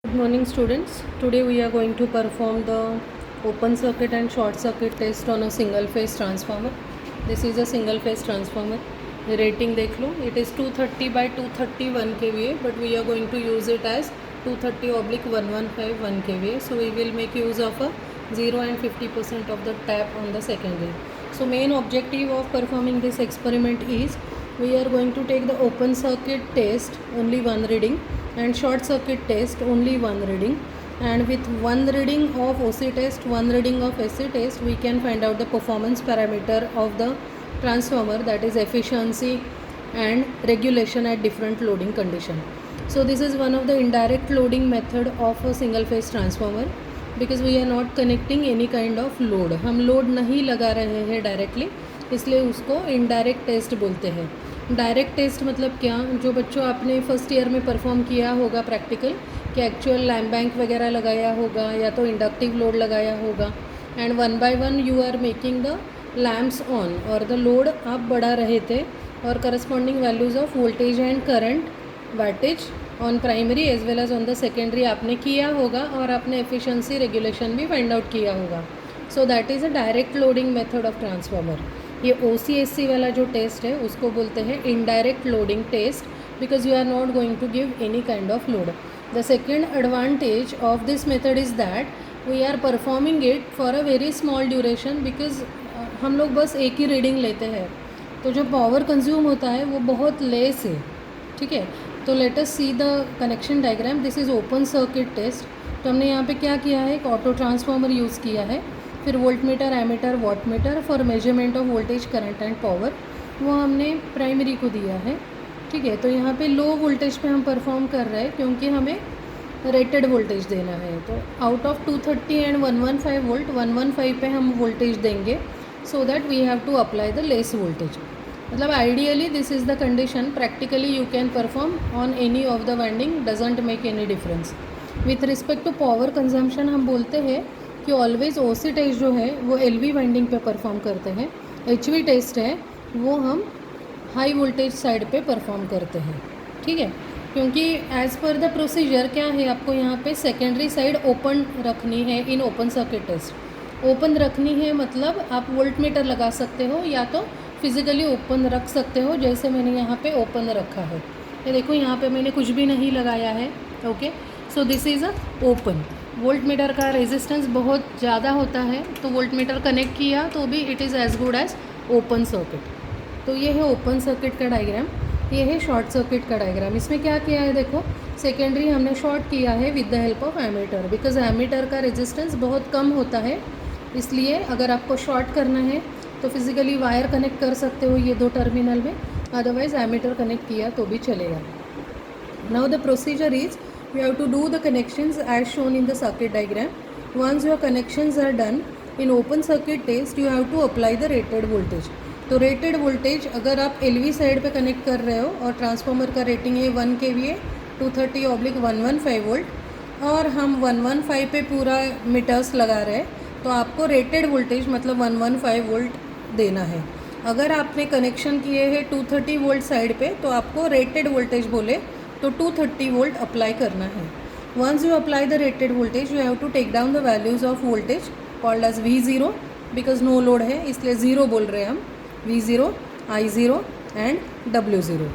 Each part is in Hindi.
Good morning students. Today we are going to perform the open circuit and short circuit test on a single phase transformer. This is a single phase transformer. The rating देख लो, it is 230 by 231 kVA, but we are going to use it as 230/115 1 kVA. So we will make use of a 0 and 50% of the tap on the secondary. So main objective of performing this experiment is we are going to take the open circuit test only one reading and short circuit test only one reading, and with one reading of OC test, one reading of SC test, we can find out the performance parameter of the transformer, that is efficiency and regulation at different loading condition. So this is one of the indirect loading method of a single phase transformer, because we are not connecting any kind of load. हम लोड नहीं लगा रहे हैं डायरेक्टली, इसलिए उसको इनडायरेक्ट टेस्ट बोलते हैं. डायरेक्ट टेस्ट मतलब क्या, जो बच्चों आपने फर्स्ट ईयर में परफॉर्म किया होगा प्रैक्टिकल, कि एक्चुअल लैम्प बैंक वगैरह लगाया होगा या तो इंडक्टिव लोड लगाया होगा, and one by one you are making the lamps on और द लोड आप बढ़ा रहे थे, और corresponding values of voltage and current wattage on primary as well as on the secondary आपने किया होगा, और आपने एफिशिएंसी रेगुलेशन भी फाइंड आउट किया होगा. So that is a direct loading method of transformer. ये OCSC वाला जो टेस्ट है उसको बोलते हैं indirect loading test, because you are not going to give any kind of load. The second advantage of this method is that we are performing it for a very small duration, because हम लोग बस एक ही रीडिंग लेते हैं, तो जो पावर कंज्यूम होता है वो बहुत लेस है. ठीक है, तो let us see the connection diagram. This is open circuit test. तो हमने यहाँ पे क्या किया है, एक ऑटो ट्रांसफार्मर यूज़ किया है, फिर voltmeter, ammeter, wattmeter for measurement of voltage, current and power, वो हमने प्राइमरी को दिया है. ठीक है, तो यहाँ पे लो वोल्टेज पे हम परफॉर्म कर रहे हैं क्योंकि हमें रेटेड वोल्टेज देना है. तो आउट ऑफ 230 एंड 115 वोल्ट, 115 पे हम वोल्टेज देंगे, so that we have to apply the less voltage. मतलब ideally this is the condition. Practically you can perform on any of the winding, doesn't make any difference. With respect to power consumption हम बोलते हैं कि ऑलवेज OC टेस्ट जो है वो LV वाइंडिंग पे परफॉर्म करते हैं, HV टेस्ट है वो हम हाई वोल्टेज साइड पे परफॉर्म करते हैं. ठीक है, क्योंकि एज़ पर द प्रोसीजर क्या है, आपको यहाँ पे सेकेंडरी साइड ओपन रखनी है. In open circuit test open रखनी है मतलब आप वोल्ट मीटर लगा सकते हो या तो फिज़िकली ओपन रख सकते हो, जैसे मैंने यहाँ पे ओपन रखा है. ये देखो यहाँ पे मैंने कुछ भी नहीं लगाया है. Okay, so this is a open. Volt meter का रेजिस्टेंस बहुत ज़्यादा होता है, तो वोल्ट मीटर कनेक्ट किया तो भी it is as good as open circuit. तो ये है ओपन सर्किट का डायग्राम, ये है शॉर्ट सर्किट का डायग्राम. इसमें क्या किया है, देखो सेकेंडरी हमने शॉर्ट किया है with the help of ammeter, because ammeter का रेजिस्टेंस बहुत कम होता है. इसलिए अगर आपको शॉर्ट करना है तो फिज़िकली वायर कनेक्ट कर सकते हो ये दो टर्मिनल में, अदरवाइज एमीटर कनेक्ट किया तो भी चलेगा. Now the procedure is you have to do the connections as shown in the circuit diagram. Once your connections are done, in open circuit test you have to apply the rated voltage. तो rated voltage अगर आप LV साइड पे कनेक्ट कर रहे हो और ट्रांसफार्मर का रेटिंग है 1 kVA 230/115 वोल्ट, और हम 115 पे पूरा मीटर्स लगा रहे हैं, तो आपको रेटेड वोल्टेज मतलब 115 वोल्ट देना है. अगर आपने कनेक्शन किए हैं 230 वोल्ट साइड पे, तो आपको रेटेड वोल्टेज बोले तो 230 वोल्ट अप्लाई करना है. Once you apply the rated voltage you have to take down the values of voltage called as V0, because no load है इसलिए ज़ीरो बोल रहे हैं हम. V0, I0 and W0.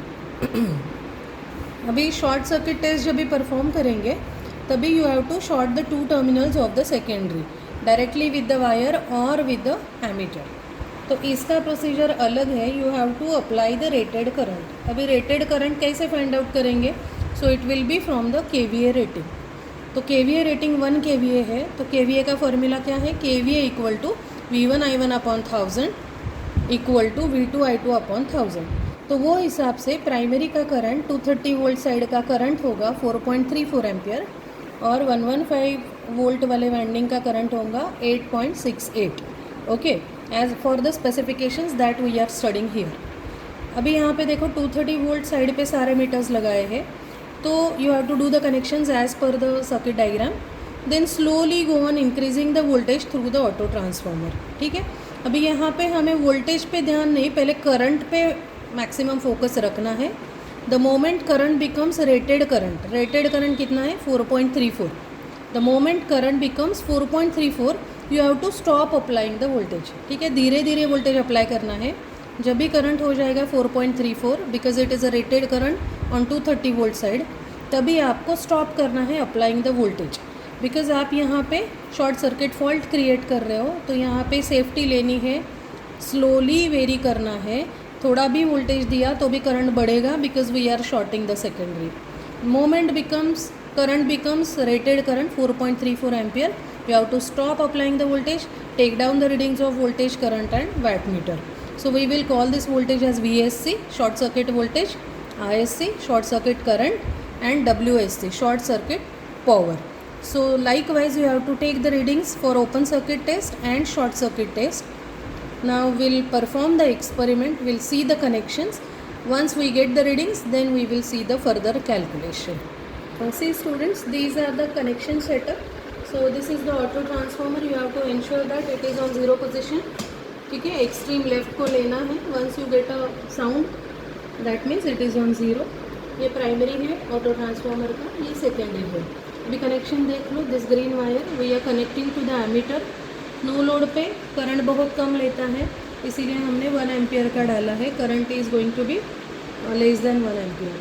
अभी शॉर्ट सर्किट टेस्ट जब भी परफॉर्म करेंगे तभी you have to short the two terminals of the secondary directly with the wire और विद द एमीटर. तो इसका प्रोसीजर अलग है. You have to apply the rated current. अभी रेटेड करंट कैसे फाइंड आउट करेंगे, so it will be from the KVA rating. तो KVA रेटिंग 1 KVA है, तो KVA का फॉर्मूला क्या है, KVA equal to V1I1/1000 equal to V2I2/1000. तो वो हिसाब से प्राइमरी का करंट 230 वोल्ट साइड का करंट होगा 4.34 एम्पियर, और 115 वोल्ट वाले वाइंडिंग का करंट होगा 8.68. Okay, as for the specifications that we are studying here. अभी यहाँ पे देखो 230 वोल्ट साइड पे सारे मीटर्स लगाए हैं, तो you have to do the connections as per the circuit diagram, then slowly go on increasing the voltage through the auto transformer. ठीक है, अभी यहाँ पे हमें वोल्टेज पे ध्यान नहीं, पहले करंट पे मैक्सिमम फोकस रखना है. The moment current becomes rated current कितना है 4.34. The moment current becomes 4.34 you have to stop applying the voltage. ठीक है, धीरे धीरे वोल्टेज अप्लाई करना है. जब भी करंट हो जाएगा 4.34 because it is a rated current on 230 volt side, तभी आपको स्टॉप करना है अप्लाइंग द वोल्टेज. बिकॉज आप यहाँ पे शॉर्ट सर्किट फॉल्ट क्रिएट कर रहे हो, तो यहाँ पे सेफ्टी लेनी है, स्लोली वेरी करना है. थोड़ा भी वोल्टेज दिया तो भी करंट बढ़ेगा because we are shorting the secondary. Current becomes rated current 4.34 ampere. You have to stop applying the voltage, take down the readings of voltage, current and wattmeter. So we will call this voltage as VSC, short circuit voltage, ISC, short circuit current, and WSC, short circuit power. So likewise you have to take the readings for open circuit test and short circuit test. Now we'll perform the experiment, we'll see the connections. Once we get the readings, then we will see the further calculation. See students, these are the connection setup. So this is the auto transformer. You have to ensure that it is on zero position. ठीक है, एक्सट्रीम लेफ्ट को लेना है. Once you get a sound that means it is on zero. ये प्राइमरी है ऑटो ट्रांसफार्मर का, ये सेकेंडरी है. अभी कनेक्शन देख लो. This green wire we are connecting to the ammeter. No load पे करंट बहुत कम लेता है, इसीलिए हमने 1 एम्पियर का डाला है. Current is going to be less than 1 ampere.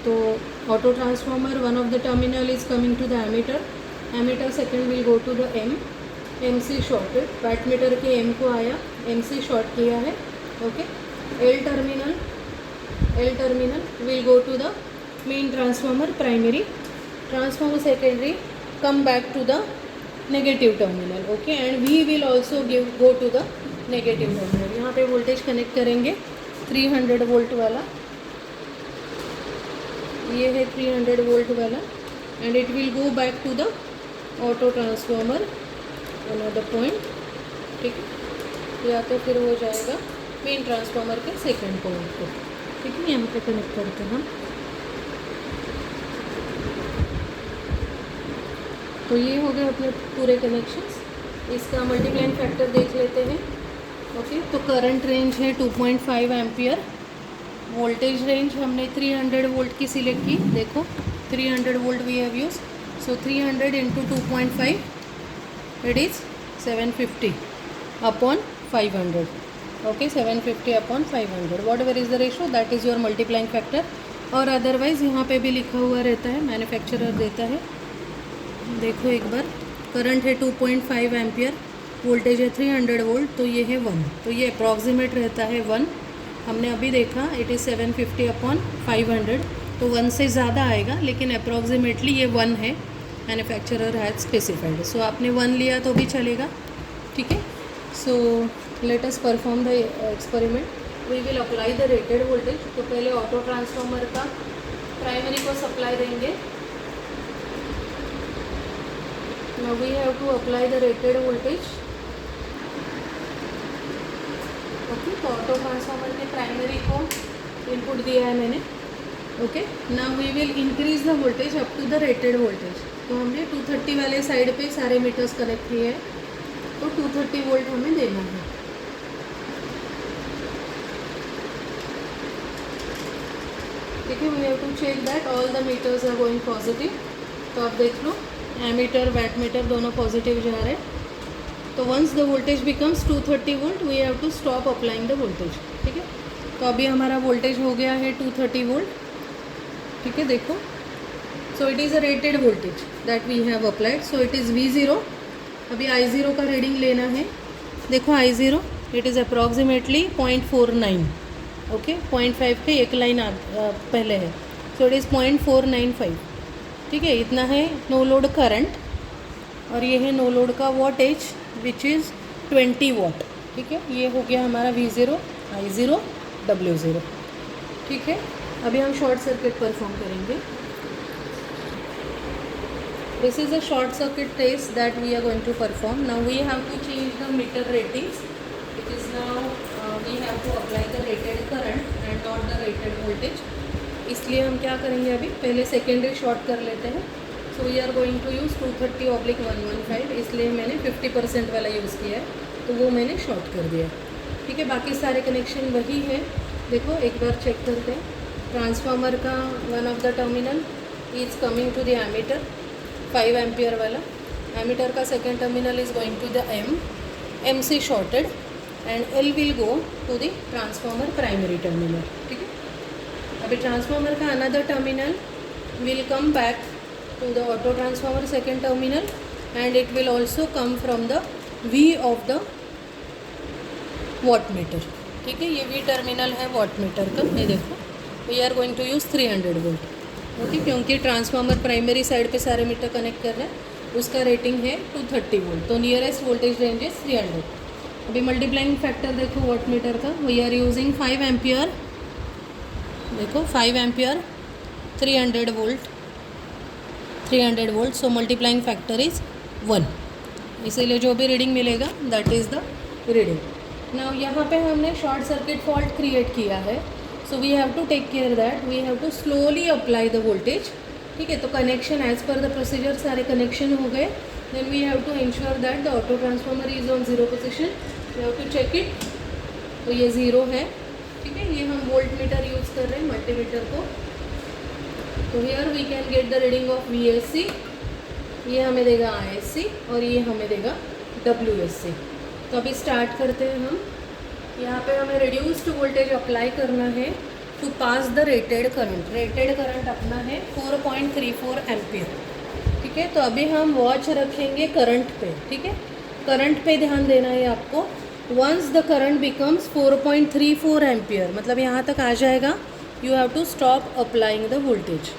तो auto transformer one of the terminal is coming to the ammeter. Ammeter second will go to the MC shorted. Wattmeter के M को आया, MC शॉर्ट किया है. Okay, L terminal will go to the main transformer primary. Transformer secondary come back to the negative terminal. Okay, and V will also go to the negative terminal. यहाँ पे वोल्टेज कनेक्ट करेंगे 300 वोल्ट वाला. ये है 300 वोल्ट वाला and it will go back to the auto transformer another point. ठीक है, या तो फिर हो जाएगा मेन ट्रांसफार्मर के सेकंड पॉइंट को. ठीक है, यहाँ पे कनेक्ट करते हैं हम. तो ये हो गए अपने पूरे कनेक्शंस. इसका मल्टीप्लाइंग फैक्टर देख लेते हैं. ओके, तो करंट रेंज है 2.5 एम्पियर. वोल्टेज रेंज हमने 300 वोल्ट की सिलेक्ट की. देखो 300 volt we have use. So 300 into 2.5, it is 750 upon 500. Okay, 750 upon 500. Whatever is the ratio, that is your multiplying factor. और अदरवाइज़ यहाँ पे भी लिखा हुआ रहता है, मैन्युफैक्चरर देता है. देखो एक बार, करंट है 2.5 एम्पियर, वोल्टेज है 300 वोल्ट, तो ये है 1. तो ये अप्रॉक्सीमेट रहता है 1. हमने अभी देखा इट इज़ 750 अपॉन 500, तो 1 से ज़्यादा आएगा, लेकिन अप्रॉक्सीमेटली ये 1 है. Manufacturer has specified. सो आपने 1 लिया तो भी चलेगा. ठीक है, so let us perform the experiment. We will apply the rated voltage. तो पहले ऑटो ट्रांसफार्मर का प्राइमरी को सप्लाई देंगे. Now we have to apply the rated voltage. Okay, तो ऑटो ट्रांसफार्मर के प्राइमरी को इनपुट दिया है मैंने. Okay, now we will increase the voltage up to the rated voltage. तो हमने 230 वाले साइड पे सारे मीटर्स कनेक्ट किए हैं, तो 230 वोल्ट हमें देना है. ठीक है, we have to check that all the meters are going positive. तो आप देख लो एमीटर वैटमीटर दोनों पॉजिटिव जा रहे हैं. तो once the voltage becomes 230 volt we have to stop applying the voltage. ठीक है, तो अभी हमारा वोल्टेज हो गया है 230 वोल्ट. ठीक है, देखो, so it is a rated voltage that we have applied. So it is V0. अभी I0 का रीडिंग लेना है. देखो I0 it is approximately 0.49. Okay, 0.5 पे एक लाइन पहले है, सो इट इज़ 0.495. ठीक है, इतना है नो लोड करंट, और ये है नो लोड का वॉटेज विच इज़ 20 वॉट. ठीक है, ये हो गया हमारा V0, I0, W0. ठीक है, अभी हम शॉर्ट सर्किट परफॉर्म करेंगे. This is a short circuit test that we are going to perform. Now we have to change the meter ratings. It is now we have to apply the rated current and not the rated voltage. इसलिए हम क्या करेंगे, अभी पहले सेकेंडरी शॉर्ट कर लेते हैं. So we are going to use 230/115. इसलिए मैंने 50% वाला यूज़ किया है, तो वो मैंने शॉर्ट कर दिया. ठीक है, बाकी सारे कनेक्शन वही है. देखो एक बार चेक करते हैं. ट्रांसफार्मर का one of the terminal is coming to the ammeter 5 ampere वाला, एमीटर का second terminal is going to the M C shorted and L will go to the transformer primary terminal, ठीक है। अभी ट्रांसफार्मर का another terminal will come back to the auto transformer second terminal and it will also come from the V of the wattmeter, ठीक है। ये वी टर्मिनल है वॉटमीटर का, ये देखो we are going to use 300 volt, okay, क्योंकि ट्रांसफार्मर प्राइमरी साइड पे सारे मीटर कनेक्ट कर रहे हैं, उसका रेटिंग है 230 वोल्ट, तो नियरेस्ट वोल्टेज रेंज इज 300। अभी मल्टीप्लाइंग फैक्टर देखो वॉटमीटर का, वी आर यूजिंग 5 एम्पियर, देखो 5 ampere 300 volt, so multiplying factor is 1, इसीलिए जो भी रीडिंग मिलेगा that is the reading. Now यहाँ पे हमने शॉर्ट सर्किट फॉल्ट क्रिएट किया है, so we have to take care that we have to slowly apply the voltage, ठीक है। तो connection as per the procedure सारे कनेक्शन हो गए, then we have to ensure that the auto transformer is on 0 position, we have to check it, तो ये 0 है, ठीक है। ये हम वोल्ट मीटर यूज़ कर रहे हैं मल्टीमीटर को, तो here we can get the reading of VSC, ये हमें देगा ISC और ये हमें देगा WSC। तो अभी स्टार्ट करते हैं हम, यहाँ पे हमें रिड्यूस्ड वोल्टेज अप्लाई करना है to pass the rated current, rated current अपना है 4.34 एम्पियर, ठीक है। तो अभी हम वॉच रखेंगे करंट पे, ठीक है, करंट पे ध्यान देना है आपको। Once the current becomes 4.34 ampere, मतलब यहाँ तक आ जाएगा, you have to stop applying the voltage,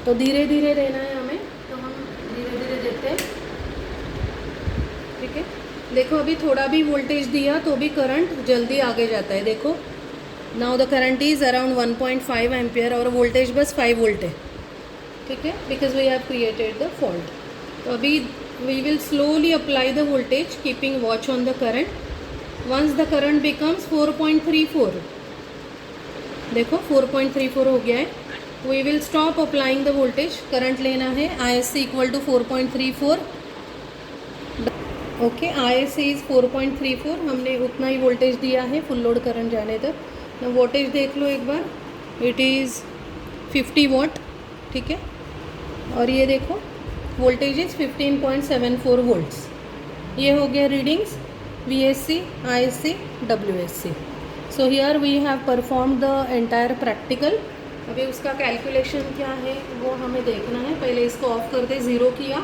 तो धीरे धीरे देना है हमें, तो हम धीरे धीरे देते हैं, ठीक है। देखो अभी थोड़ा भी वोल्टेज दिया तो भी करंट जल्दी आगे जाता है, देखो now the current is around 1.5 ampere और वोल्टेज बस 5 वोल्ट है, ठीक है, because we have created the fault. तो अभी we will slowly apply the voltage keeping watch on the current. Once the current becomes 4.34, देखो 4.34 हो गया है, we will stop applying the voltage, current लेना है ISC equal to 4.34, okay, ISC is 4.34, हमने उतना ही वोल्टेज दिया है फुल लोड करंट जाने तक। तो वोल्टेज देख लो एक बार, इट इज़ 50 वॉट, ठीक है, और ये देखो वोल्टेज इज़ 15.74 वोल्ट्स। ये हो गया readings VSC, ISC, WSC। So here we have perform the entire practical. अभी उसका कैलकुलेशन क्या है वो हमें देखना है, पहले इसको ऑफ कर दे, 0 किया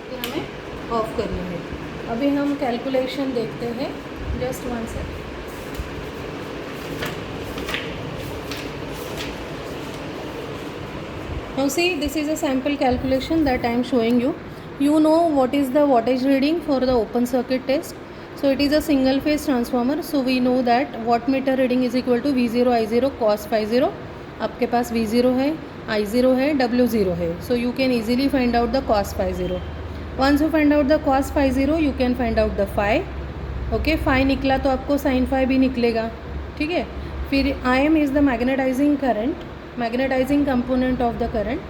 फिर हमें ऑफ करना है। अभी हम कैलकुलेशन देखते हैं, just 1 second. Now see, this is a sample calculation that I am showing you. You know what is the wattage reading for the open circuit test. So it is a single phase transformer. So we know that wattmeter reading is equal to V0 I0 cos phi 0. आपके पास V0 है, I0 है, W0 है. So you can easily find out the cos phi 0. Once you find out the cos phi 0, you can find out the phi. Okay, phi निकला तो आपको sin phi भी निकलेगा, ठीक है। फिर Im is the magnetizing current, magnetizing component of the current,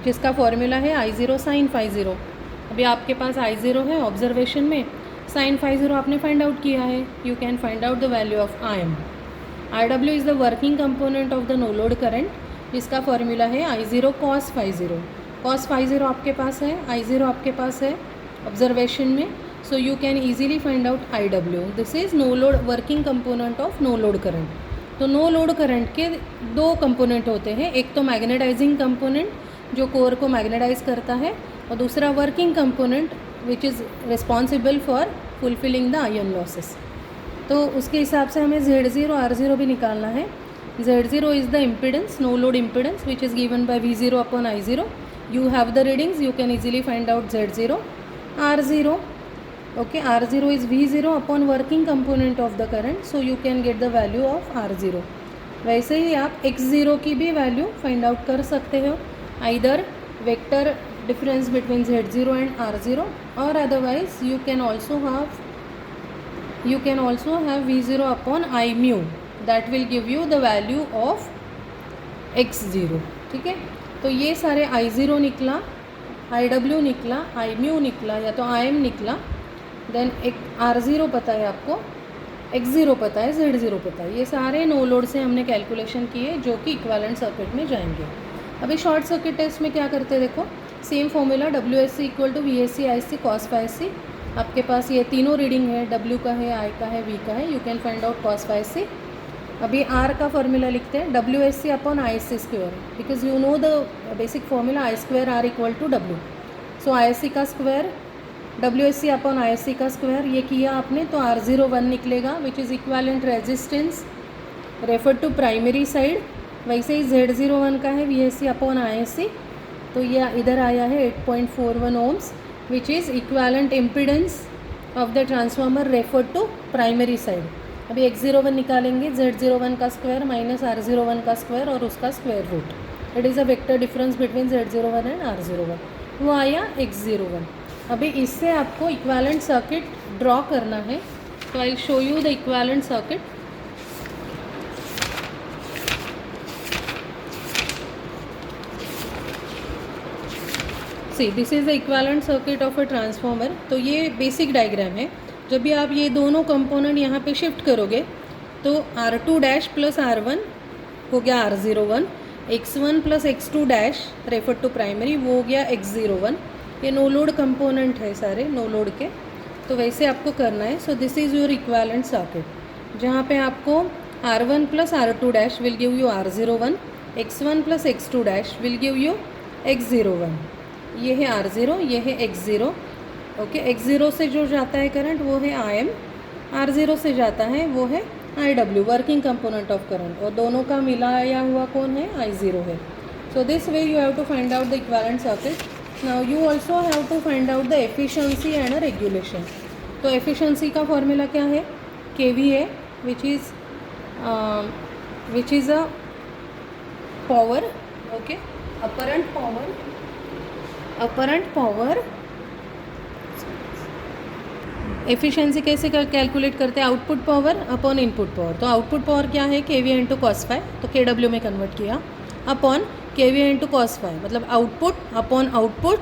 जिसका फॉर्मूला है I0 साइन फाई 0। अभी आपके पास I0 है ऑब्जर्वेशन में, साइन फाई 0 आपने फाइंड आउट किया है, you can find out the value of Im। IW is the working component of the no load current, जिसका फॉर्मूला है I0 cos phi 0। Cos phi 0 आपके पास है, I0 आपके पास है ऑब्जर्वेशन में, so you can easily find out IW। This is no load working component of no load current. तो नो लोड करंट के 2 कंपोनेंट होते हैं, एक तो मैग्नेटाइजिंग कंपोनेंट जो कोर को मैग्नेटाइज करता है, और दूसरा working component which is responsible for fulfilling the iron losses. तो उसके हिसाब से हमें Z0 R0 भी निकालना है। Z0 is the impedance, no load impedance which is given by V0 upon I0। You have the readings, you can easily find out Z0। R0, okay, R0 is V0 upon working component of the current, so you can get the value of R0। वैसे ही आप X0 की भी वैल्यू फाइंड आउट कर सकते हो, either vector difference between Z0 and R0, और otherwise you can also have V0 upon I mu, that will give you the value of X0, ठीक है। तो ये सारे I0 निकला, IW निकला, I म्यू निकला या तो Im निकला, देन एक R0 पता है आपको, x0 पता है, z0 पता है, ये सारे नो लोड से हमने कैलकुलेशन किए जो कि इक्विवेलेंट सर्किट में जाएंगे। अभी शॉर्ट सर्किट टेस्ट में क्या करते हैं देखो, same formula WSC equal to VSC IC cos phi c। आपके पास ये तीनों रीडिंग है, W का है, I का है, V का है, you can find out cos phi c। अभी R का फॉर्मूला लिखते हैं WSC upon ISC square, because you know the basic formula I square R equal to W। So ISC का स्क्वायर WSC अपॉन ISC का स्क्वायर, ये किया आपने तो R01 निकलेगा which is equivalent resistance refer to primary side. वैसे ही Z01 का है VSC अपॉन ISC, तो ये इधर आया है 8.41 ohms which is equivalent impedance of the transformer refer to primary side. अभी X01 निकालेंगे, Z01 का स्क्वायर माइनस R01 का स्क्वायर और उसका square root, it is a vector difference between Z01 and R01, वो आया X01। अभी इससे आपको इक्विवेलेंट सर्किट ड्रॉ करना है, तो I show you the equivalent circuit. See this is the equivalent circuit of a transformer. तो ये बेसिक डायग्राम है। जब भी आप ये दोनों कंपोनेंट यहाँ पे शिफ्ट करोगे तो R2 डैश प्लस R1 हो गया R01, X1 plus X2 dash refer to primary वो हो गया X01। ये नो लोड कंपोनेंट है सारे नो लोड के, तो वैसे आपको करना है। So this is your equivalent circuit, जहाँ पे आपको R1 plus R2 dash will give you R01, X1 plus X2 dash will give you X01। ये है R0, ये है X0। ओके, X0 से जो जाता है करंट वो है IM, R0 से जाता है वो है IW, working component of current, और दोनों का मिलाया हुआ कौन है, I0 है। So this way you have to find out the equivalent circuit. Now you also have to find out the efficiency and regulation. तो एफिशिएंसी का फॉर्मूला क्या है, KVA which is a power, okay, apparent power. Efficiency कैसे कैलकुलेट करते हैं, output power upon input power. तो आउटपुट पावर क्या है, KVA इंटू कॉस फाई, तो KW में कन्वर्ट किया, upon KVA into cos phi, मतलब output upon output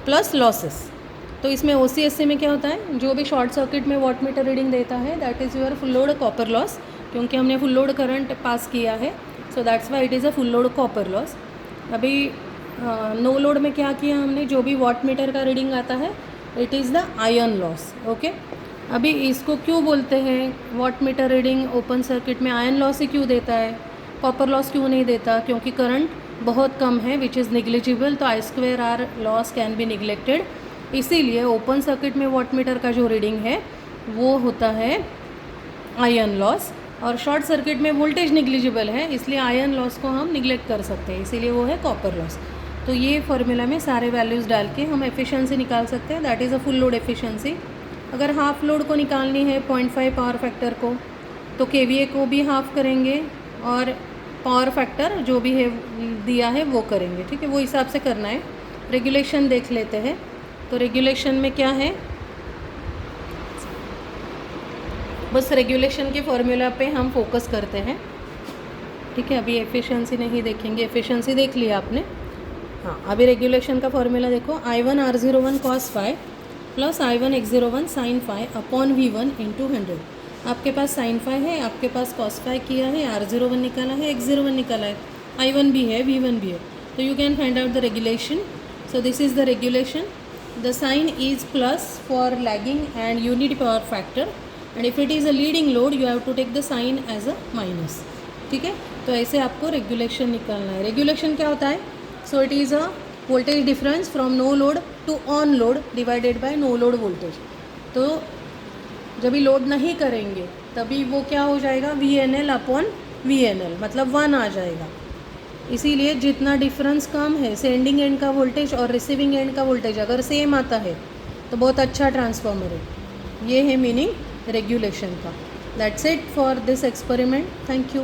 plus losses. तो इसमें OCSC में क्या होता है, जो भी शॉर्ट सर्किट में वाट मीटर रीडिंग देता है that is your full load copper loss, क्योंकि हमने फुल लोड करंट पास किया है, so that's why it is a full load copper loss. अभी नो लोड में क्या किया हमने, जो भी वाट मीटर का रीडिंग आता है it is the iron loss. Okay, अभी इसको क्यों बोलते हैं watt meter reading open circuit में आयरन लॉस ही क्यों देता है, कॉपर लॉस क्यों नहीं देता, क्योंकि करंट बहुत कम है विच इज़ निग्लिजिबल, तो I2R loss can be neglected. इसीलिए ओपन सर्किट में वाट मीटर का जो रीडिंग है वो होता है आयरन लॉस, और शॉर्ट सर्किट में वोल्टेज निग्लिजिबल है इसलिए आयरन लॉस को हम निगलेक्ट कर सकते हैं, इसीलिए वो है कॉपर लॉस। तो ये फॉर्मूला में सारे वैल्यूज़ डाल के हम एफिशिएंसी निकाल सकते हैं, that is a full load efficiency. अगर हाफ लोड को निकालनी है 0.5 पावर फैक्टर को, तो KVA को भी हाफ करेंगे और पावर फैक्टर जो भी है दिया है वो करेंगे, ठीक है, वो हिसाब से करना है। रेगुलेशन देख लेते हैं, तो रेगुलेशन में क्या है, बस रेगुलेशन के फॉर्मूला पे हम फोकस करते हैं, ठीक है। अभी एफिशिएंसी नहीं देखेंगे, एफिशिएंसी देख लिया आपने। हाँ, अभी रेगुलेशन का फॉर्मूला देखो, I1 R01 cos phi plus I1 X01 sin phi upon V1 into 100। आपके पास sin फाई है, आपके पास cos फाई किया है, R01 निकाला है, X01 निकाला है, I1 भी है, V1 भी है, तो you can find out the regulation. So this is the regulation, the sign is plus for lagging and unit power factor, and if it is a leading load you have to take the sign as a minus, ठीक है। तो ऐसे आपको रेगुलेशन निकालना है। रेगुलेशन क्या होता है, so it is a voltage difference from no load to on load divided by no load voltage. तो जब भी लोड नहीं करेंगे तभी वो क्या हो जाएगा, VNL अपॉन VNL, मतलब 1 आ जाएगा। इसीलिए जितना डिफरेंस कम है सेंडिंग एंड का वोल्टेज और रिसीविंग एंड का वोल्टेज अगर सेम आता है तो बहुत अच्छा ट्रांसफार्मर है। ये है मीनिंग रेगुलेशन का। That's it for this experiment, thank you.